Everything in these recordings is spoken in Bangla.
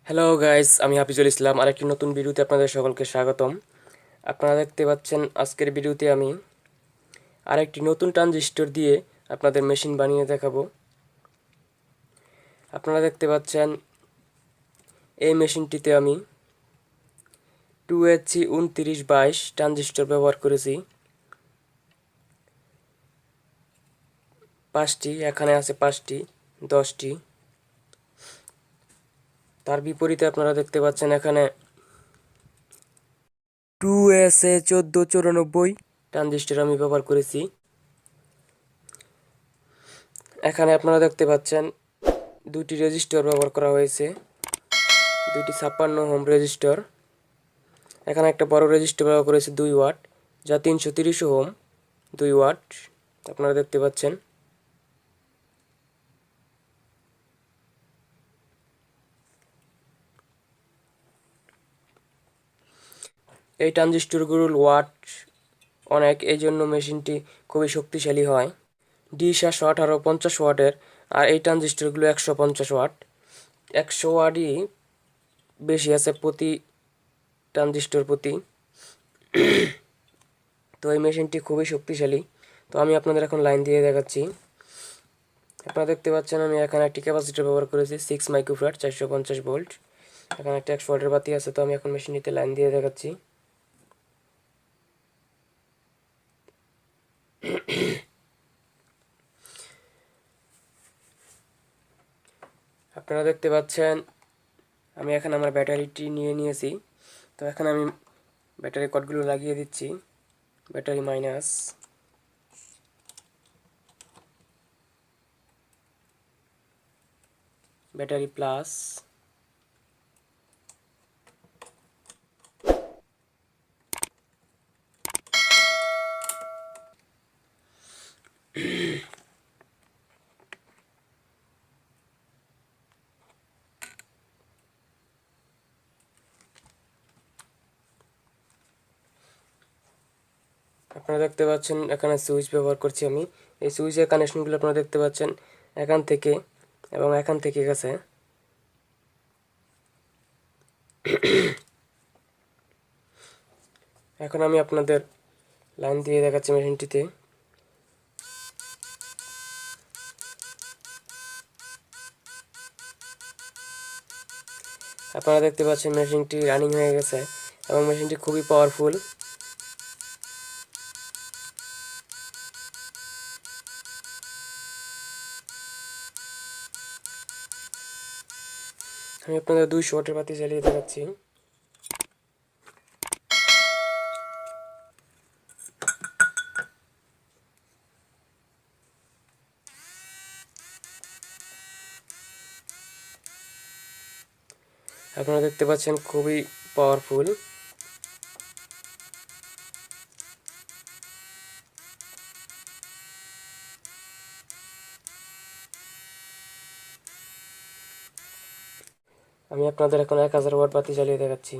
হ্যালো গাইস, আমি হাফিজুল ইসলাম। আরেকটি নতুন ভিডিওতে আপনাদের সকলকে স্বাগতম। আপনারা দেখতে পাচ্ছেন আজকের ভিডিওতে আমি আরেকটি নতুন ট্রানজিস্টর দিয়ে আপনাদের মেশিন বানিয়ে দেখাবো। আপনারা দেখতে পাচ্ছেন এই মেশিনটিতে আমি 2AC14+2SC2922 ট্রানজিস্টর ব্যবহার করেছি। 5টি, এখানে আছে 5টি, 10টি। তার বিপরীতে আপনারা দেখতে পাচ্ছেন এখানে 2SA1494 ট্রানজিস্টর আমি ব্যবহার করেছি। এখানে আপনারা দেখতে পাচ্ছেন দুটি রেজিস্টর ব্যবহার করা হয়েছে, দুটি 56 ওহম রেজিস্টর। এখানে একটা বড় রেজিস্টর ব্যবহার করেছে 2 ওয়াট, যা 330 ওহম 2 ওয়াট আপনারা দেখতে পাচ্ছেন। এই ট্রানজিস্টরগুলোর ওয়াট অনেক, এই জন্য মেশিনটি খুবই শক্তিশালী হয়। D718 50 ওয়াটের, আর এই ট্রানজিস্টরগুলো 150 ওয়াট। 100 ওয়াটই বেশি আছে প্রতি ট্রানজিস্টর প্রতি। তো এই মেশিনটি খুবই শক্তিশালী। তো আমি আপনাদের এখন লাইন দিয়ে দেখাচ্ছি। আপনারা দেখতে পাচ্ছেন আমি এখানে একটি ক্যাপাসিটর ব্যবহার করেছি 6 মাইক্রোফ্যারাড 450 ভোল্ট। এখানে একটা 100 ওয়াটের বাতি আছে। তো আমি এখন মেশিনটিতে লাইন দিয়ে দেখাচ্ছি। আপনারা দেখতে পাচ্ছেন আমি এখন আমার ব্যাটারিটি নিয়ে নিয়েছি। তো এখন আমি ব্যাটারি কর্ডগুলো লাগিয়ে দিচ্ছি। ব্যাটারি মাইনাস, ব্যাটারি প্লাস, আপনারা দেখতে পাচ্ছেন এখানে সুইচ ব্যবহার করছি আমি। এই সুইচের কানেকশনগুলো আপনারা দেখতে পাচ্ছেন এখান থেকে এবং এখান থেকে গেছে। এখন আমি আপনাদের লাইন দিয়ে দেখাচ্ছি মেশিনটিতে। আপনারা দেখতে পাচ্ছেন মেশিনটি রানিং হয়ে গেছে এবং মেশিনটি খুবই পাওয়ারফুল। আমি আপনাদের 200 ওয়াটের বাতি জ্বালিয়ে দেখাচ্ছি। আপনারা দেখতে পাচ্ছেন খুবই পাওয়ারফুল। আমি আপনাদের এখন 1000 ওয়াট বাতি জ্বালিয়ে দেখাচ্ছি।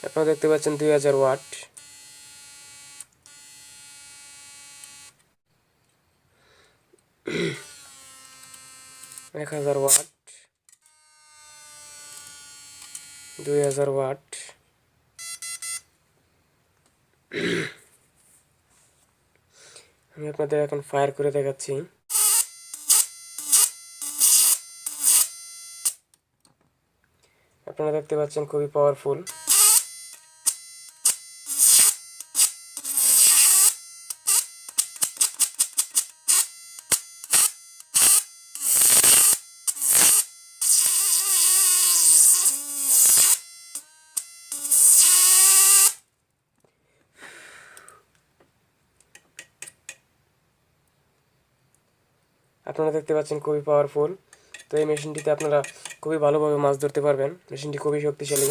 আপনারা দেখতে পাচ্ছেন 2000 ওয়াট। 1000 watt, 2000 watt. আমি আপনাদের এখন ফায়ার করে দেখাচ্ছি। আপনারা দেখতে পাচ্ছেন খুবই পাওয়ারফুল। আপনারা দেখতে পাচ্ছেন খুবই পাওয়ারফুল। তো এই মেশিনটিতে আপনারা খুবই ভালোভাবে মাছ ধরতে পারবেন। মেশিনটি খুবই শক্তিশালী।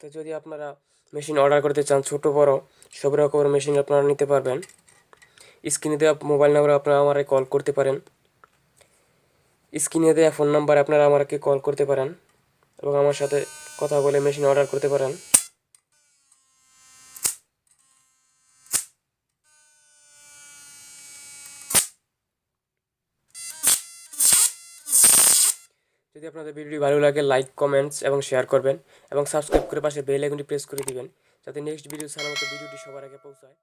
তো যদি আপনারা মেশিন অর্ডার করতে চান, ছোট বড় সব রকমের মেশিন আপনারা নিতে পারবেন। স্ক্রিনে দেওয়া মোবাইল নাম্বারে আপনারা আমাকে কল করতে পারেন। স্ক্রিনে দেওয়া ফোন নাম্বারে আপনারা আমাকে কল করতে পারেন এবং আমার সাথে কথা বলে মেশিন অর্ডার করতে পারেন। যদি আপনাদের ভিডিওটি ভালো লাগে, লাইক, কমেন্টস এবং শেয়ার করবেন এবং সাবস্ক্রাইব করে পাশে বেল আইকনটি প্রেস করে দিবেন, যাতে নেক্সট ভিডিও ছাড়ার মতো ভিডিওটি সবার আগে পৌঁছায়।